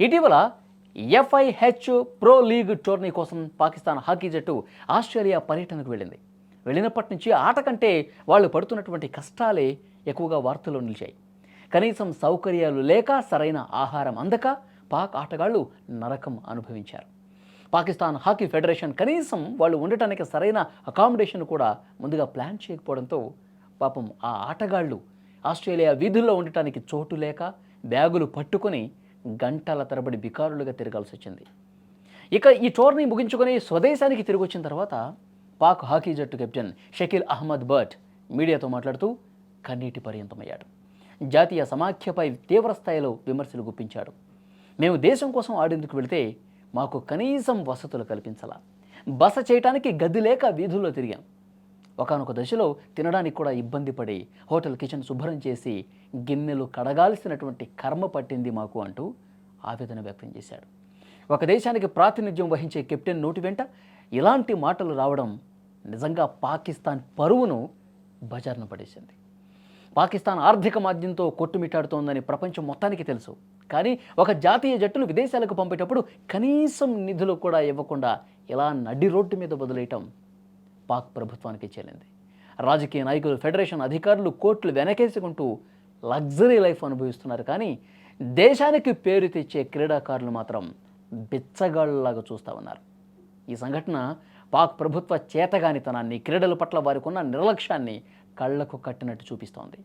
ఇటీవల FIH pro league tourney కోసం Pakistan hockey జట్టు ఆస్ట్రేలియా పర్యటనకు వెళ్ళింది. వెళ్ళినప్పటి నుంచి ఆట కంటే వాళ్ళు పడుతున్నటువంటి కష్టాలే ఎక్కువగా వార్తల్లో నిలిచాయి. కనీసం సౌకర్యాలు లేక, సరైన ఆహారం అందక పాక్ ఆటగాళ్లు నరకం అనుభవించారు. పాకిస్తాన్ హాకీ ఫెడరేషన్ కనీసం వాళ్ళు ఉండటానికి సరైన అకామిడేషన్ కూడా ముందుగా ప్లాన్ చేయకపోవడంతో పాపం ఆ ఆటగాళ్లు ఆస్ట్రేలియా వీధుల్లో ఉండటానికి చోటు లేక బ్యాగులు పట్టుకొని గంటల తరబడి బికారులుగా తిరగాల్సి వచ్చింది. ఇక ఈ టోర్నీ ముగించుకొని స్వదేశానికి తిరిగి వచ్చిన తర్వాత పాక్ హాకీ జట్టు కెప్టెన్ షకీల్ అహ్మద్ బట్ మీడియాతో మాట్లాడుతూ కన్నీటి పర్యంతమయ్యాడు. జాతీయ సమాఖ్యపై తీవ్రస్థాయిలో విమర్శలు గుప్పించాడు. మేము దేశం కోసం ఆడేందుకు వెళితే మాకు కనీసం వసతులు కల్పించాల, బస చేయడానికి గది లేక వీధుల్లో తిరిగాం. ఒకానొక దశలో తినడానికి కూడా ఇబ్బంది పడి హోటల్ కిచెన్ శుభ్రం చేసి గిన్నెలు కడగాల్సినటువంటి కర్మ పట్టింది మాకు అంటూ ఆవేదన వ్యక్తం చేశాడు. ఒక దేశానికి ప్రాతినిధ్యం వహించే కెప్టెన్ నోటి వెంట ఇలాంటి మాటలు రావడం నిజంగా పాకిస్తాన్ పరువును బజార్న పడేసింది. పాకిస్తాన్ ఆర్థిక మాధ్యంతో కొట్టుమిట్టాడుతోందని ప్రపంచం మొత్తానికి తెలుసు. కానీ ఒక జాతీయ జట్టును విదేశాలకు పంపేటప్పుడు కనీసం నిధులు కూడా ఇవ్వకుండా ఇలా నడి రోడ్డు మీద వదిలేయటం పాక్ ప్రభుత్వానికి చెల్లింది. రాజకీయ నాయకులు, ఫెడరేషన్ అధికారులు కోట్లు వెనకేసుకుంటూ లగ్జరీ లైఫ్ అనుభవిస్తున్నారు. కానీ దేశానికి పేరు తెచ్చే క్రీడాకారులు మాత్రం బిచ్చగాళ్ళలాగా చూస్తూ ఉన్నారు. ఈ సంఘటన పాక్ ప్రభుత్వ చేతగానితనాన్ని, క్రీడల పట్ల వారికి ఉన్న నిర్లక్ష్యాన్ని కళ్లకు కట్టినట్టు చూపిస్తోంది.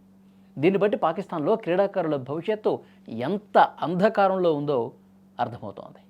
దీన్ని బట్టి పాకిస్తాన్లో క్రీడాకారుల భవిష్యత్తు ఎంత అంధకారంలో ఉందో అర్థమవుతోంది.